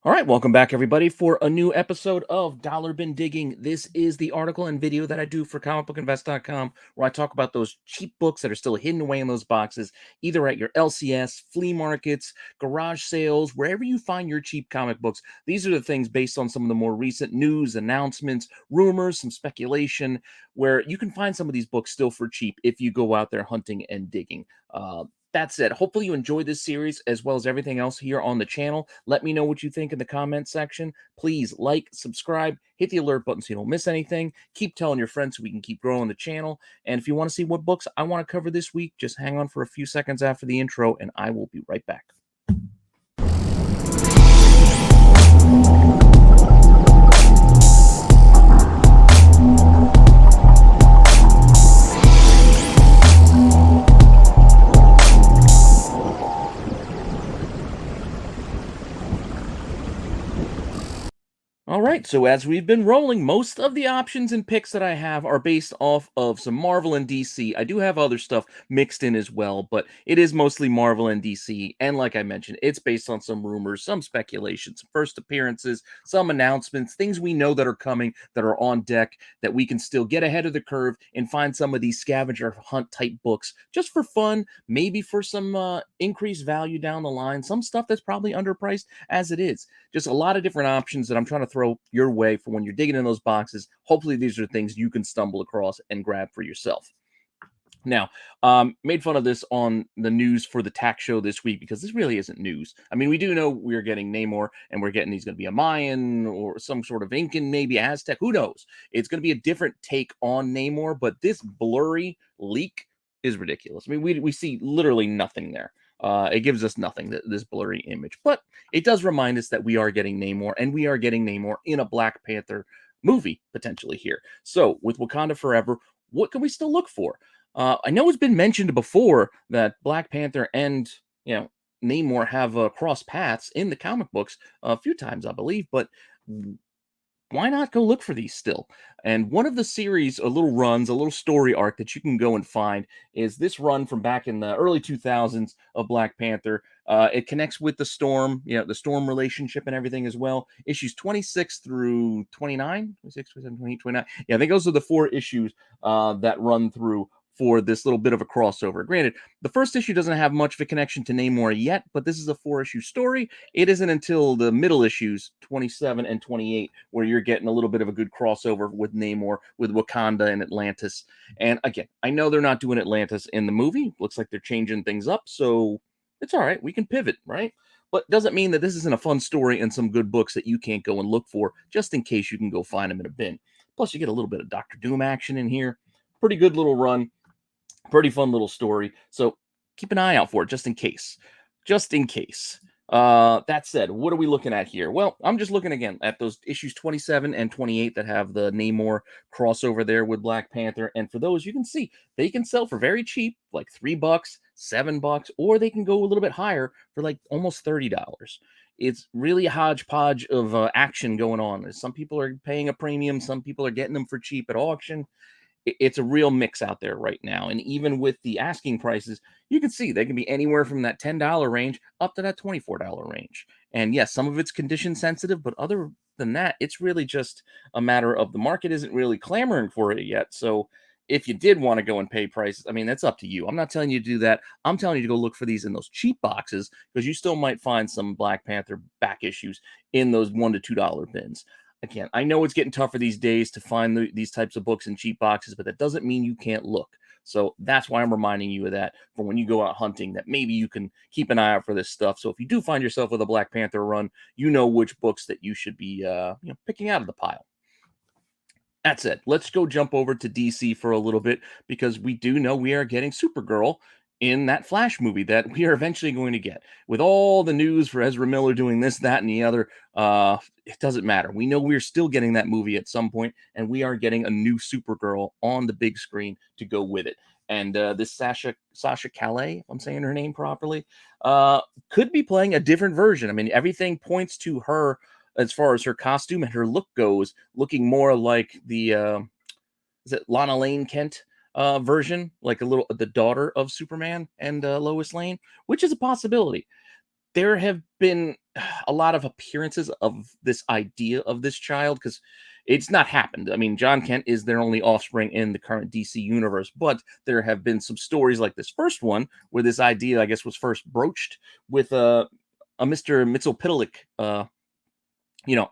All right, welcome back, everybody, for a new episode of Dollar Bin Digging. This is the article and video that I do for comicbookinvest.com, where I talk about those cheap books that are still hidden away in those boxes, either at your LCS, flea markets, garage sales, wherever you find your cheap comic books. These are the things based on some of the more recent news, announcements, rumors, some speculation, where you can find some of these books still for cheap if you go out there hunting and digging. That said, hopefully you enjoyed this series as well as everything else here on the channel. Let me know what you think in the comment section. Please like, subscribe, hit the alert button so you don't miss anything. Keep telling your friends so we can keep growing the channel. And if you want to see what books I want to cover this week, just hang on for a few seconds after the intro and I will be right back. All right, so as we've been rolling, most of the options and picks that I have are based off of some Marvel and DC. I do have other stuff mixed in as well, but it is mostly Marvel and DC. And like I mentioned, it's based on some rumors, some speculation, some first appearances, some announcements, things we know that are coming that are on deck that we can still get ahead of the curve and find some of these scavenger hunt type books just for fun, maybe for some increased value down the line, some stuff that's probably underpriced as it is. Just a lot of different options that I'm trying to throw your way for when you're digging in those boxes. Hopefully, these are things you can stumble across and grab for yourself. Now, made fun of this on the news for the tax show this week because this really isn't news. I mean, we do know we're getting Namor and we're getting he's going to be a Mayan or some sort of Incan, maybe Aztec. Who knows? It's going to be a different take on Namor, but this blurry leak is ridiculous. I mean, we see literally nothing there. It gives us nothing, this blurry image, but it does remind us that we are getting Namor and we are getting Namor in a Black Panther movie potentially here. So with Wakanda Forever, what can we still look for? I know it's been mentioned before that Black Panther and Namor have crossed paths in the comic books a few times, I believe, but why not go look for these still? And one of the series, a little runs, a little story arc that you can go and find is this run from back in the early 2000s of Black Panther. It connects with the Storm, the Storm relationship and everything as well. Issues 26 through 29, 26, 27, 28, 29. Yeah, I think those are the four issues that run through for this little bit of a crossover. Granted, the first issue doesn't have much of a connection to Namor yet, but this is a 4-issue story. It isn't until the middle issues, 27 and 28, where you're getting a little bit of a good crossover with Namor, with Wakanda and Atlantis. And again, I know they're not doing Atlantis in the movie. Looks like they're changing things up, so it's all right. We can pivot, right? But doesn't mean that this isn't a fun story and some good books that you can't go and look for, just in case you can go find them in a bin. Plus, you get a little bit of Doctor Doom action in here. Pretty good little run. Pretty fun little story. So keep an eye out for it just in case. Just in case. That said, what are we looking at here? Well, I'm just looking again at those issues 27 and 28 that have the Namor crossover there with Black Panther. And for those, you can see they can sell for very cheap, like $3, $7, or they can go a little bit higher for like almost $30. It's really a hodgepodge of action going on. Some people are paying a premium, some people are getting them for cheap at auction. It's a real mix out there right now. And even with the asking prices, you can see they can be anywhere from that $10 range up to that $24 range. And yes, some of it's condition sensitive, but other than that, it's really just a matter of the market isn't really clamoring for it yet. So if you did want to go and pay prices, I mean, that's up to you. I'm not telling you to do that. I'm telling you to go look for these in those cheap boxes because you still might find some Black Panther back issues in those $1 to $2 bins. Again, I know it's getting tougher these days to find these types of books in cheap boxes, but that doesn't mean you can't look. So that's why I'm reminding you of that for when you go out hunting, that maybe you can keep an eye out for this stuff. So if you do find yourself with a Black Panther run, you know which books that you should be picking out of the pile. That's it. Let's go jump over to DC for a little bit because we do know we are getting Supergirl in that Flash movie that we are eventually going to get. With all the news for Ezra Miller doing this, that, and the other, it doesn't matter. We know we're still getting that movie at some point, and we are getting a new Supergirl on the big screen to go with it. And this Sasha Calais, if I'm saying her name properly, could be playing a different version. I mean, everything points to her as far as her costume and her look goes, looking more like the is it Lana Lane Kent version, like a little the daughter of Superman and Lois Lane, which is a possibility. There have been a lot of appearances of this idea of this child because it's not happened. I mean, John Kent is their only offspring in the current DC universe, but there have been some stories like this first one where this idea, I guess, was first broached with a Mr. Mitsopitalik,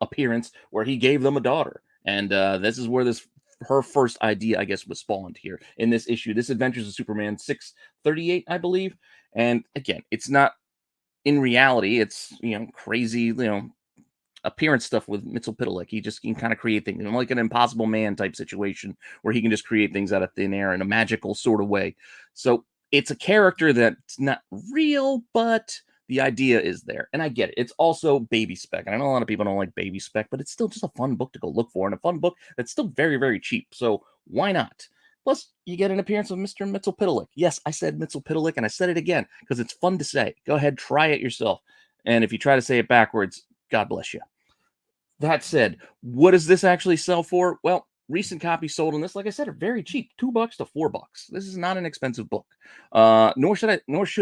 appearance where he gave them a daughter, and this is where this her first idea, I guess, was spawned here in this issue. This Adventures of Superman 638, I believe. And again, it's not in reality, it's crazy, appearance stuff with Mitsopitalik. He just can kind of create things, like an Impossible Man type situation where he can just create things out of thin air in a magical sort of way. So it's a character that's not real, but the idea is there, and I get it. It's also baby spec, and I know a lot of people don't like baby spec, but it's still just a fun book to go look for, and a fun book that's still very, very cheap. So why not? Plus, you get an appearance of Mr. Mitsopitalik. Yes, I said Mitsopitalik, and I said it again because it's fun to say. Go ahead, try it yourself. And if you try to say it backwards, God bless you. That said, what does this actually sell for? Well, recent copies sold on this, like I said, are very cheap, $2 to $4. This is not an expensive book, nor should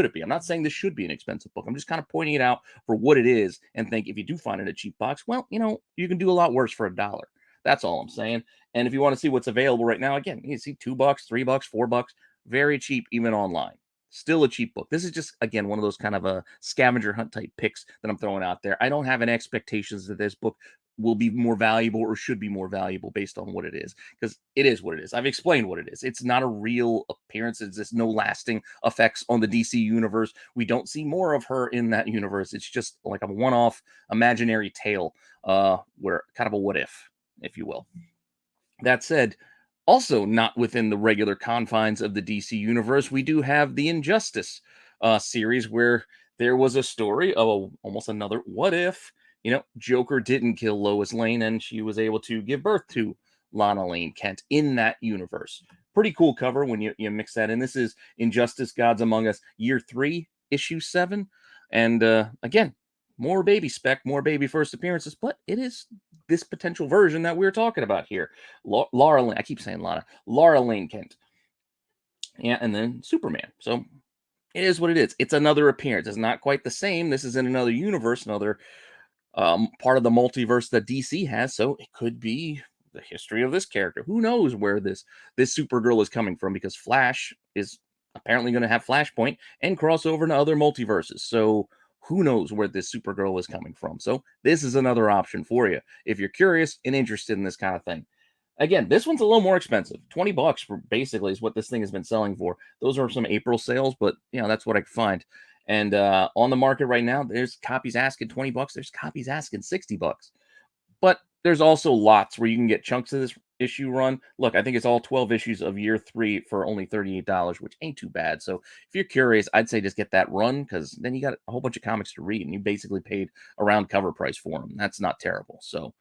it be. I'm not saying this should be an expensive book. I'm just kind of pointing it out for what it is, and think if you do find it a cheap box, well, you can do a lot worse for $1. That's all I'm saying. And if you want to see what's available right now, again, you see $2, $3, $4, very cheap, even online. Still a cheap book. This is just, again, one of those kind of a scavenger hunt type picks that I'm throwing out there. I don't have any expectations that this book will be more valuable or should be more valuable based on what it is, because it is what it is. I've explained what it is. It's not a real appearance. It's just no lasting effects on the DC universe. We don't see more of her in that universe. It's just like a one-off imaginary tale, where kind of a what if you will. That said, also not within the regular confines of the DC universe, we do have the Injustice series, where there was a story of almost another what if. Joker didn't kill Lois Lane, and she was able to give birth to Lana Lane Kent in that universe. Pretty cool cover when you mix that in. This is Injustice Gods Among Us, Year 3, Issue 7. And again, more baby spec, more baby first appearances, but it is this potential version that we're talking about here. Laura Lane, I keep saying Lana, Laura Lane Kent. Yeah, and then Superman. So it is what it is. It's another appearance. It's not quite the same. This is in another universe, another part of the multiverse that DC has. So it could be the history of this character. Who knows where this Supergirl is coming from? Because Flash is apparently going to have Flashpoint and cross over into other multiverses. So who knows where this Supergirl is coming from? So this is another option for you if you're curious and interested in this kind of thing. Again, this one's a little more expensive. $20 for basically is what this thing has been selling for. Those are some April sales, but that's what I could find. And on the market right now, there's copies asking $20. There's copies asking $60. But there's also lots where you can get chunks of this issue run. Look, I think it's all 12 issues of year 3 for only $38, which ain't too bad. So if you're curious, I'd say just get that run, because then you got a whole bunch of comics to read, and you basically paid around cover price for them. That's not terrible. So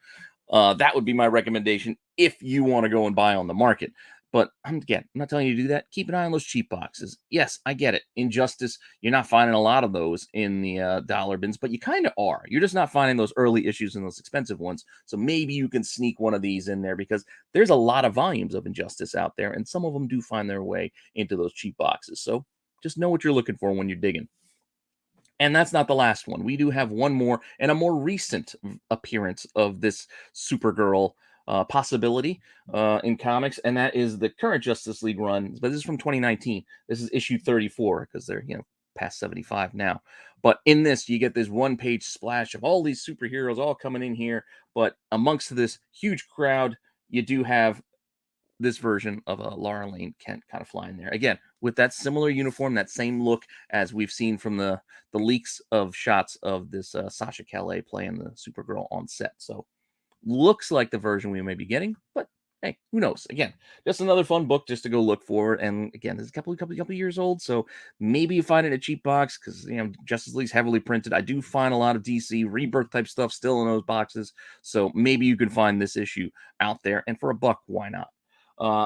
that would be my recommendation if you want to go and buy on the market. But I'm not telling you to do that. Keep an eye on those cheap boxes. Yes, I get it. Injustice, you're not finding a lot of those in the dollar bins, but you kind of are. You're just not finding those early issues and those expensive ones. So maybe you can sneak one of these in there, because there's a lot of volumes of Injustice out there, and some of them do find their way into those cheap boxes. So just know what you're looking for when you're digging. And that's not the last one. We do have one more, and a more recent appearance of this Supergirl possibility in comics, and that is the current Justice League run. But this is from 2019. This is issue 34, because they're past 75 now. But in this, you get this one-page splash of all these superheroes all coming in here. But amongst this huge crowd, you do have this version of a Laura Lane Kent kind of flying there again with that similar uniform, that same look as we've seen from the leaks of shots of this Sasha Calais playing the Supergirl on set. So looks like the version we may be getting, but hey, who knows? Again, just another fun book just to go look for. And again, it's a couple years old, so maybe you find it in a cheap box, because Justice League's heavily printed. I do find a lot of DC Rebirth type stuff still in those boxes, so maybe you can find this issue out there, and for $1, why not?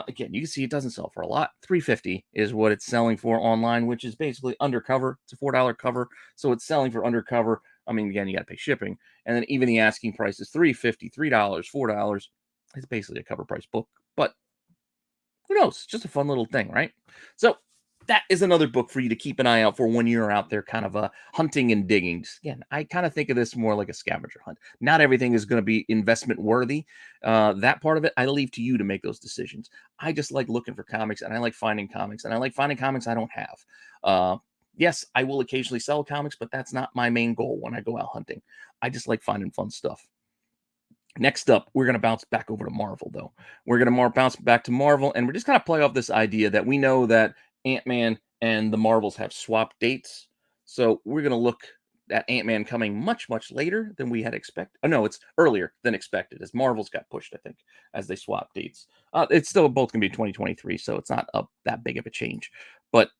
Again, you can see it doesn't sell for a lot. $3.50 is what it's selling for online, which is basically undercover. It's a $4 cover, so it's selling for undercover. I mean, again, you got to pay shipping, and then even the asking price is $3.50, $3, $4. It's basically a cover price book, but who knows? It's just a fun little thing, right? So that is another book for you to keep an eye out for when you're out there kind of hunting and digging. Just, again, I kind of think of this more like a scavenger hunt. Not everything is going to be investment worthy. That part of it, I leave to you to make those decisions. I just like looking for comics, and I like finding comics, and I like finding comics I don't have. Uh, yes, I will occasionally sell comics, but that's not my main goal when I go out hunting. I just like finding fun stuff. Next up, we're going to bounce back over to Marvel, though. We're going to bounce back to Marvel, and we're just kind of play off this idea that we know that Ant-Man and the Marvels have swapped dates. So we're going to look at Ant-Man coming much, much later than we had expected. Oh, no, it's earlier than expected, as Marvels got pushed, I think, as they swapped dates. It's still both going to be 2023, so it's not that big of a change. But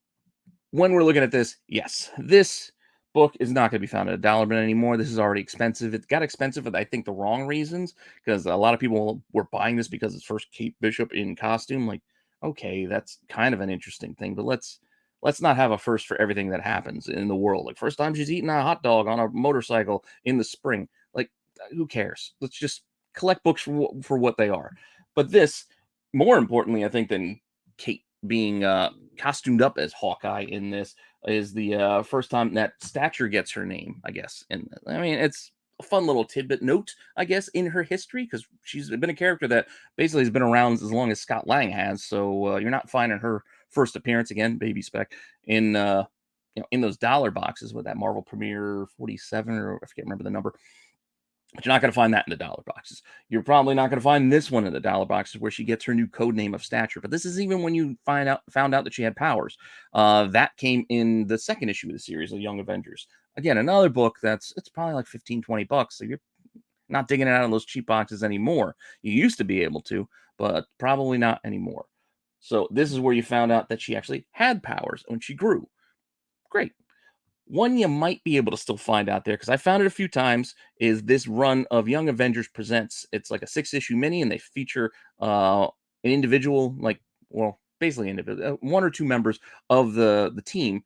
when we're looking at this, yes, this book is not going to be found at a dollar bin anymore. This is already expensive. It got expensive for, I think, the wrong reasons, because a lot of people were buying this because it's first Kate Bishop in costume. Like, okay, that's kind of an interesting thing, but let's not have a first for everything that happens in the world. Like, first time she's eating a hot dog on a motorcycle in the spring. Like, who cares? Let's just collect books for what they are. But this, more importantly, I think, than Kate being costumed up as Hawkeye in this, is the first time that Stature gets her name, I guess. And I mean, it's a fun little tidbit note, I guess, in her history, because she's been a character that basically has been around as long as Scott Lang has. So you're not finding her first appearance again, baby spec, in in those dollar boxes with that Marvel Premiere 47, or I can't remember the number. But you're not going to find that in the dollar boxes. You're probably not going to find this one in the dollar boxes, where she gets her new code name of Stature. But this is even when you found out that she had powers. That came in the second issue of the series of Young Avengers. Again, another book it's probably like 15, $20. So you're not digging it out of those cheap boxes anymore. You used to be able to, but probably not anymore. So this is where you found out that she actually had powers when she grew. Great. One you might be able to still find out there, because I found it a few times, is this run of Young Avengers Presents. It's like a 6-issue mini, and they feature an individual, like, well, basically individual, one or two members of the team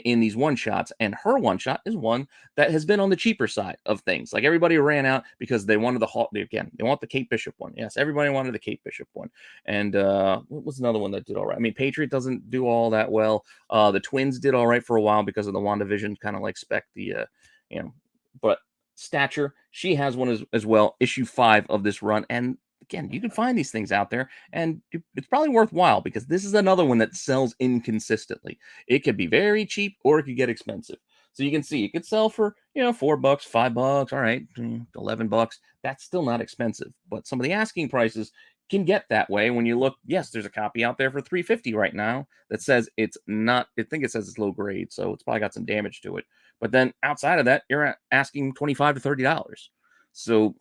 in these one shots. And her one shot is one that has been on the cheaper side of things. Like, everybody ran out because they wanted the Hawk. Again, they want the Kate Bishop one. Yes, everybody wanted the Kate Bishop one. And what was another one that did all right? I mean, Patriot doesn't do all that well. The Twins did all right for a while because of the WandaVision kind of like spec, you know, but Stature, she has one as well, issue 5 of this run. And again, you can find these things out there, and it's probably worthwhile, because this is another one that sells inconsistently. It could be very cheap, or it could get expensive. So you can see it could sell for, $4, $5, all right, $11. That's still not expensive. But some of the asking prices can get that way when you look. Yes, there's a copy out there for $3.50 right now that says it's not, I think it says it's low grade, so it's probably got some damage to it. But then outside of that, you're asking $25 to $30. So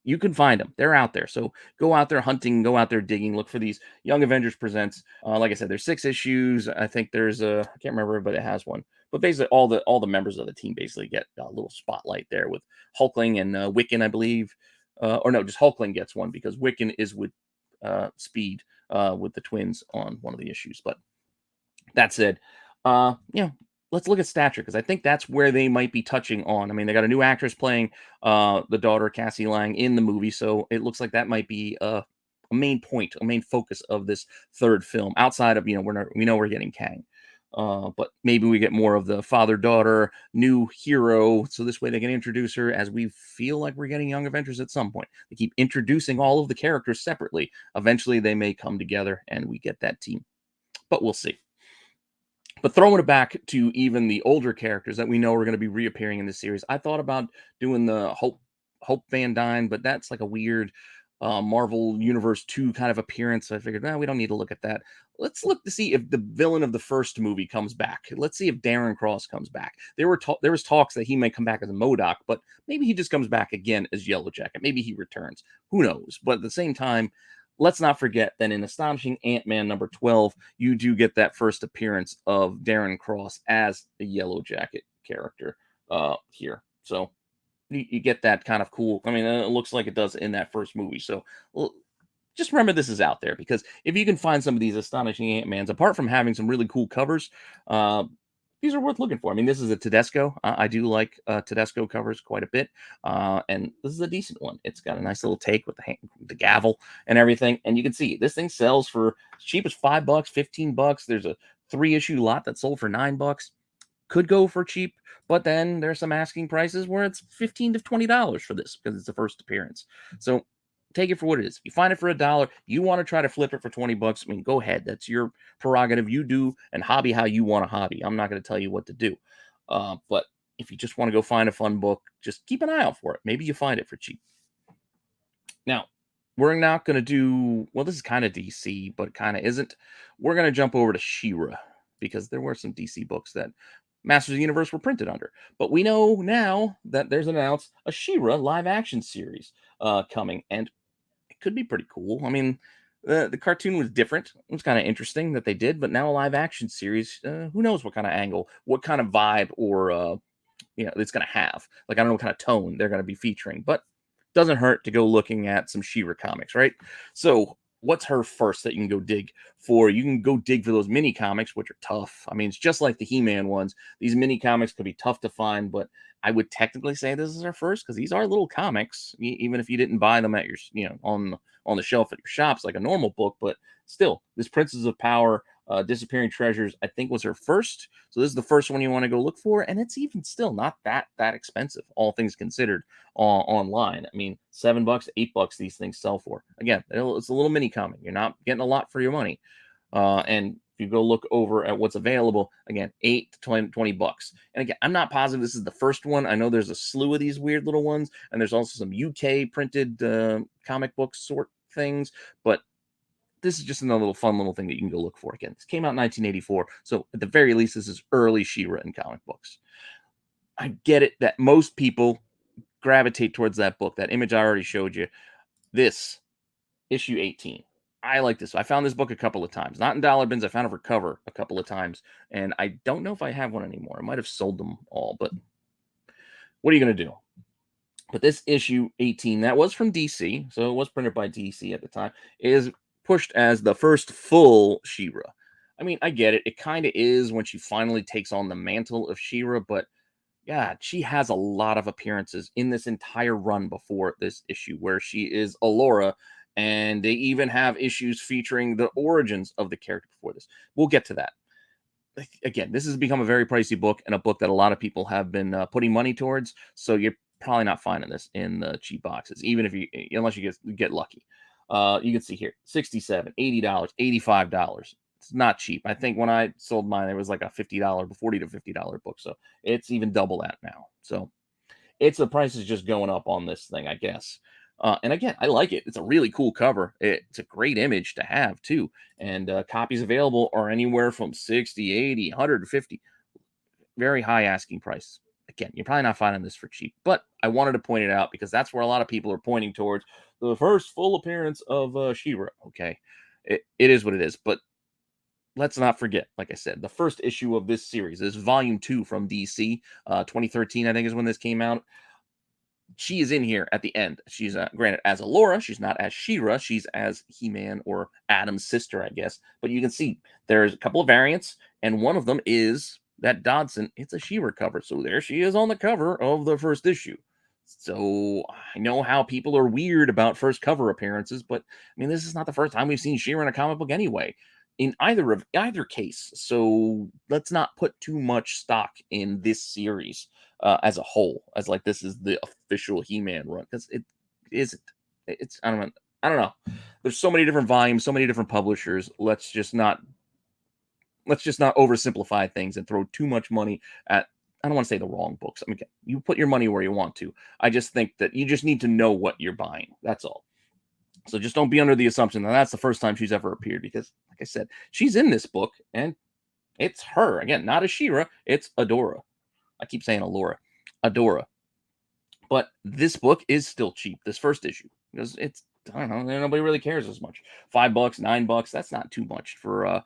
you can find them. They're out there. So go out there hunting, go out there digging, look for these Young Avengers Presents. Like I said, there's 6 issues. I think there's I can't remember, but it has one. But basically, all the members of the team basically get a little spotlight there, with Hulkling and Wiccan, I believe. Or no, just Hulkling gets one, because Wiccan is with Speed, with the twins on one of the issues. But that said, let's look at Stature, because I think that's where they might be touching on. I mean, they got a new actress playing the daughter, Cassie Lang, in the movie, so it looks like that might be a main point, a main focus of this third film. Outside of, we know we're getting Kang, but maybe we get more of the father-daughter new hero, so this way they can introduce her, as we feel like we're getting Young Avengers at some point. They keep introducing all of the characters separately. Eventually, they may come together, and we get that team. But we'll see. But throwing it back to even the older characters that we know are going to be reappearing in this series, I thought about doing the Hope Van Dyne, but that's like a weird Marvel Universe 2 kind of appearance. So I figured, we don't need to look at that. Let's look to see if the villain of the first movie comes back. Let's see if Darren Cross comes back. There was talks that he may come back as a MODOK, but maybe he just comes back again as Yellow Jacket. Maybe he returns. Who knows? But at the same time, let's not forget that in Astonishing Ant-Man number 12, you do get that first appearance of Darren Cross as the Yellow Jacket character here. So you get that kind of cool. I mean, it looks like it does in that first movie. So just remember this is out there, because if you can find some of these Astonishing Ant-Mans, apart from having some really cool covers, these are worth looking for. I mean, this is a Tedesco. I do like Tedesco covers quite a bit, and this is a decent one. It's got a nice little take with the gavel and everything, and you can see this thing sells for as cheap as $5, $15. There's a 3-issue lot that sold for $9. Could go for cheap, but then there's some asking prices where it's $15 to $20 for this because it's the first appearance. So take it for what it is. If you find it for $1, you want to try to flip it for $20. I mean, go ahead. That's your prerogative. You do and hobby how you want to hobby. I'm not going to tell you what to do. But if you just want to go find a fun book, just keep an eye out for it. Maybe you find it for cheap. Now, we're not going to do, well, this is kind of DC, but kind of isn't. We're going to jump over to She-Ra because there were some DC books that Masters of the Universe were printed under. But we know now that there's announced a She-Ra live action series coming, and it could be pretty cool. I mean, the cartoon was different. It was kind of interesting that they did, but now a live action series, who knows what kind of angle, what kind of vibe or it's going to have. Like, I don't know what kind of tone they're going to be featuring, but doesn't hurt to go looking at some She-Ra comics, right? So what's her first that you can go dig for? You can go dig for those mini comics, which are tough. I mean, it's just like the He-Man ones. These mini comics could be tough to find, but I would technically say this is her first because these are little comics, even if you didn't buy them at your, on the shelf at your shops like a normal book. But still, this Princess of Power, Disappearing Treasures, I think was her first. So this is the first one you want to go look for, and it's even still not that expensive, all things considered, online. I mean, $7, $8 these things sell for. Again, it's a little mini comic. You're not getting a lot for your money. And if you go look over at what's available, again, $8 to $20. And again, I'm not positive this is the first one. I know there's a slew of these weird little ones, and there's also some UK printed comic book sort things, but this is just another little fun little thing that you can go look for. Again, this came out in 1984, so at the very least, this is early She-Ra in comic books. I get it that most people gravitate towards that book, that image I already showed you. This, issue 18. I like this. I found this book a couple of times. Not in dollar bins. I found it for cover a couple of times, and I don't know if I have one anymore. I might have sold them all, but what are you going to do? But this issue 18, that was from DC, so it was printed by DC at the time, is pushed as the first full She-Ra. I mean, I get it. It kind of is when she finally takes on the mantle of She-Ra, but yeah, she has a lot of appearances in this entire run before this issue where she is Allura, and they even have issues featuring the origins of the character before this. We'll get to that. Again, this has become a very pricey book and a book that a lot of people have been putting money towards, so you're probably not finding this in the cheap boxes, even if you, unless you get lucky. You can see here, $67, $80, $85. It's not cheap. I think when I sold mine, it was like a $50, $40 to $50 book. So it's even double that now. So the price is just going up on this thing, I guess. And again, I like it. It's a really cool cover. It's a great image to have too. And copies available are anywhere from 60, 80, 150. Very high asking price. Again, you're probably not finding this for cheap, but I wanted to point it out because that's where a lot of people are pointing towards the first full appearance of She-Ra. Okay, it is what it is, but let's not forget, like I said, the first issue of this series is volume 2 from DC, 2013, I think is when this came out. She is in here at the end. She's granted as Allura. She's not as She-Ra. She's as He-Man or Adam's sister, I guess. But you can see there's a couple of variants, and one of them is that Dodson. It's a She-Ra cover, so there she is on the cover of the first issue. So I know how people are weird about first cover appearances, but I mean, this is not the first time we've seen She-Ra in a comic book anyway, in either case. So let's not put too much stock in this series as a whole, as like this is the official He-Man run, because it isn't. It's I don't know. There's so many different volumes, so many different publishers. Let's just not oversimplify things and throw too much money at, I don't want to say the wrong books. I mean, you put your money where you want to. I just think that you just need to know what you're buying. That's all. So just don't be under the assumption that that's the first time she's ever appeared, because, like I said, she's in this book and it's her. Again, not a She-Ra, it's Adora. I keep saying Allura. Adora. But this book is still cheap, this first issue, because it's, I don't know, nobody really cares as much. $5, $9, that's not too much for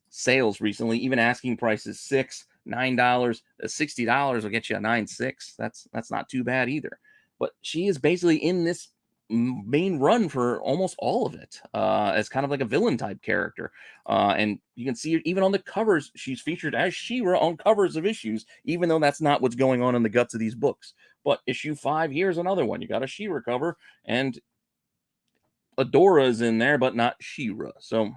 sales recently. Even asking prices $6, $9, $60 will get you a 9.6. That's not too bad either. But she is basically in this main run for almost all of it, as kind of like a villain type character. And you can see even on the covers, she's featured as She-Ra on covers of issues, even though that's not what's going on in the guts of these books. But issue 5, here's another one. You got a She-Ra cover, and Adora's in there, but not She-Ra. So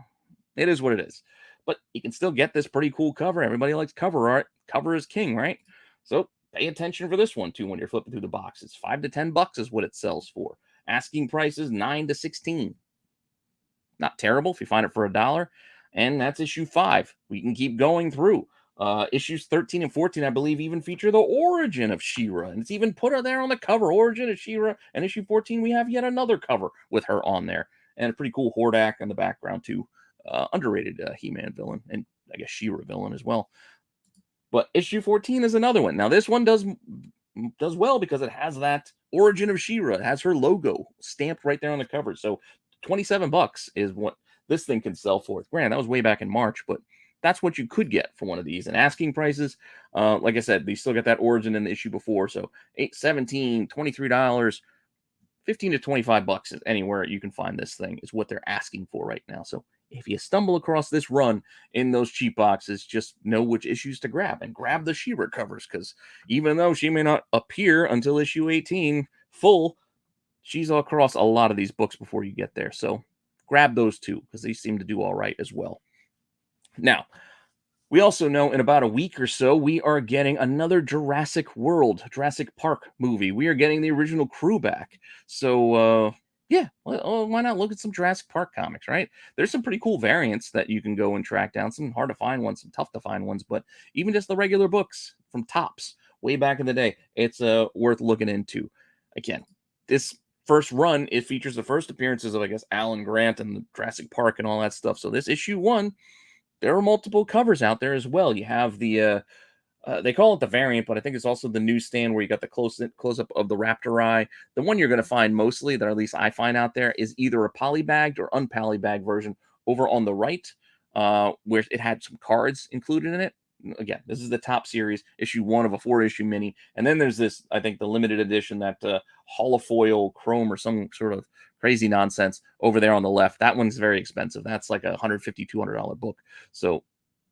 it is what it is. But you can still get this pretty cool cover. Everybody likes cover art. Cover is king, right? So pay attention for this one too when you're flipping through the box. It's $5 to $10 is what it sells for. Asking price is $9 to $16. Not terrible if you find it for $1. And that's issue 5. We can keep going through. Issues 13 and 14, I believe, even feature the origin of She-Ra. And it's even put her there on the cover. Origin of She-Ra. And issue 14, we have yet another cover with her on there. And a pretty cool Hordak in the background, too. Underrated He-Man villain. And I guess She-Ra villain as well. But issue 14 is another one. Now, this one does well because it has that origin of She-Ra. It has her logo stamped right there on the cover. So $27 is what this thing can sell for. Granted, that was way back in March, but that's what you could get for one of these. And asking prices, like I said, they still got that origin in the issue before. So $8, $17, $23, $15 to $25 is anywhere you can find this thing is what they're asking for right now. So if you stumble across this run in those cheap boxes, just know which issues to grab and grab the She-Ra covers, because even though she may not appear until issue 18 full, she's across a lot of these books before you get there. So grab those too, because they seem to do all right as well. Now, we also know in about a week or so, we are getting another Jurassic Park movie. We are getting the original crew back. So, yeah, why not look at some Jurassic Park comics, right? There's some pretty cool variants that you can go and track down. Some hard to find ones, some tough to find ones, but even just the regular books from Topps way back in the day, it's worth looking into. Again, this first run, it features the first appearances of, I guess, Alan Grant and the Jurassic Park and all that stuff. So this issue 1, there are multiple covers out there as well. You have the they call it the variant, but I think it's also the newsstand where you got the close up of the raptor eye. The one you're going to find mostly, that at least I find out there, is either a polybagged or unpolybagged version over on the right, where it had some cards included in it. Again, this is the top series, issue 1 of a 4-issue mini, and then there's this, I think, the limited edition, that holofoil chrome or some sort of crazy nonsense over there on the left. That one's very expensive. That's like $150, $200 book. So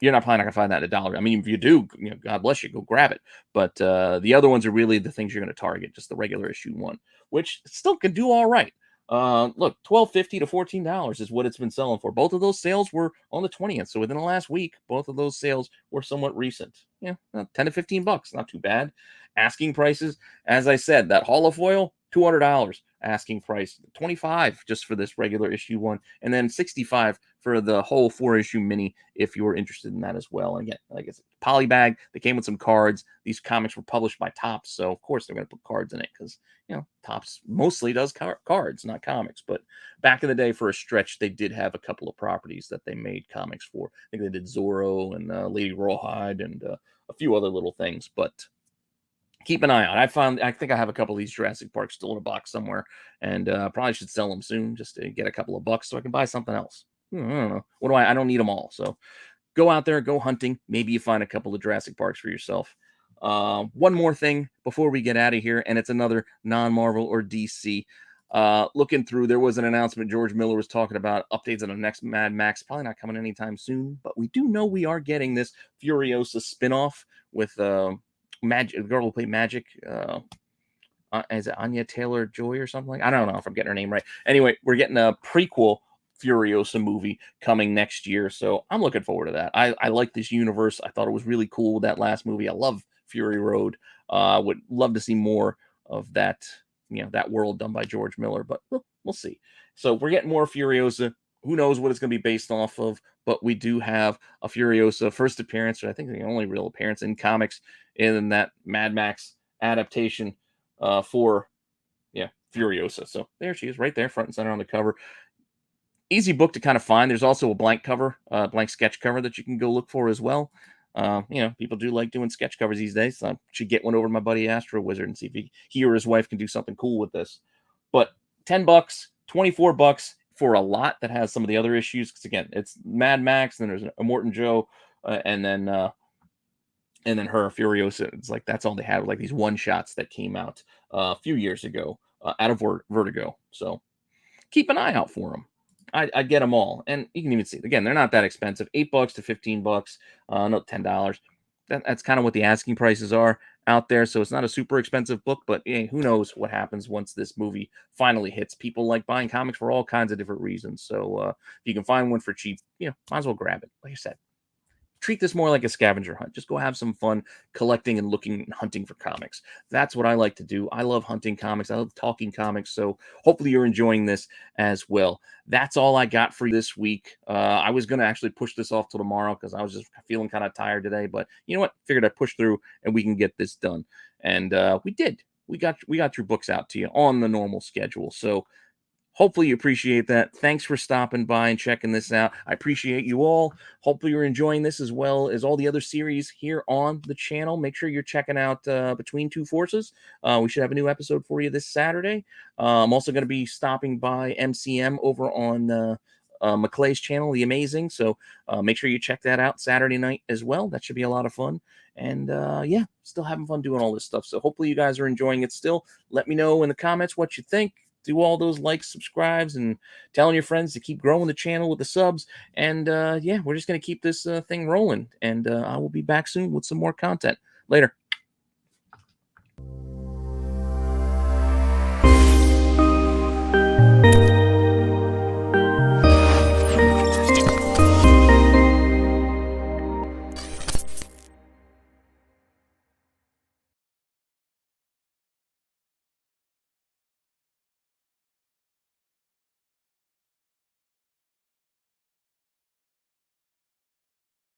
you're probably not gonna find that at $1. I mean, if you do, God bless you, go grab it. But the other ones are really the things you're going to target, just the regular issue 1, which still can do all right. Look, $12.50 to $14 is what it's been selling for. Both of those sales were on the 20th, so within the last week, both of those sales were somewhat recent. Yeah, $10 to $15, not too bad. Asking prices, as I said, that holofoil, $200 asking price, $25 just for this regular issue 1, and then $65 for the whole 4-issue mini if you were interested in that as well. And again, like I said, polybag, they came with some cards. These comics were published by Topps, so of course they're going to put cards in it, because Topps mostly does cards, not comics. But back in the day, for a stretch, they did have a couple of properties that they made comics for. I think they did Zorro and Lady Rawhide and a few other little things, but keep an eye out. I think I have a couple of these Jurassic Park still in a box somewhere, and probably should sell them soon just to get a couple of bucks so I can buy something else. I don't know. I don't need them all. So go out there, go hunting. Maybe you find a couple of Jurassic Parks for yourself. One more thing before we get out of here, and it's another non-Marvel or DC. Looking through, there was an announcement. George Miller was talking about updates on the next Mad Max. Probably not coming anytime soon, but we do know we are getting this Furiosa spinoff with Magic, the girl who played Magic. Is it Anya Taylor-Joy or something? I don't know if I'm getting her name right. Anyway, we're getting a prequel Furiosa movie coming next year, so I'm looking forward to that. I like this universe. I thought it was really cool, that last movie. I love Fury Road. Would love to see more of that, that world done by George Miller, but we'll see. So we're getting more Furiosa. Who knows what it's going to be based off of, but we do have a Furiosa first appearance, or I think the only real appearance in comics, in that Mad Max adaptation for Furiosa. So there she is, right there, front and center on the cover. Easy book to kind of find. There's also a blank cover, blank sketch cover that you can go look for as well. People do like doing sketch covers these days. So I should get one over to my buddy Astro Wizard and see if he or his wife can do something cool with this. But $10, $24 for a lot that has some of the other issues. Because again, it's Mad Max, then there's Immortan Joe, and then her Furiosa. It's like that's all they had, like these one shots that came out a few years ago out of Vertigo. So keep an eye out for them. I get them all, and you can even see again they're not that expensive. $8 to $15, no $10. That's kind of what the asking prices are out there. So it's not a super expensive book, but who knows what happens once this movie finally hits. People like buying comics for all kinds of different reasons. So if you can find one for cheap, might as well grab it. Like I said, treat this more like a scavenger hunt. Just go have some fun collecting and looking and hunting for comics. That's what I like to do. I love hunting comics. I love talking comics. So hopefully you're enjoying this as well. That's all I got for you this week. I was going to actually push this off till tomorrow because I was just feeling kind of tired today. But you know what? Figured I'd push through and we can get this done. And we did. We got your books out to you on the normal schedule. So hopefully you appreciate that. Thanks for stopping by and checking this out. I appreciate you all. Hopefully you're enjoying this as well as all the other series here on the channel. Make sure you're checking out Between Two Forces. We should have a new episode for you this Saturday. I'm also going to be stopping by MCM over on McClay's channel, The Amazing. So make sure you check that out Saturday night as well. That should be a lot of fun. And yeah, still having fun doing all this stuff. So hopefully you guys are enjoying it still. Let me know in the comments what you think. Do all those likes, subscribes, and telling your friends to keep growing the channel with the subs. And yeah, we're just going to keep this thing rolling. And I will be back soon with some more content. Later.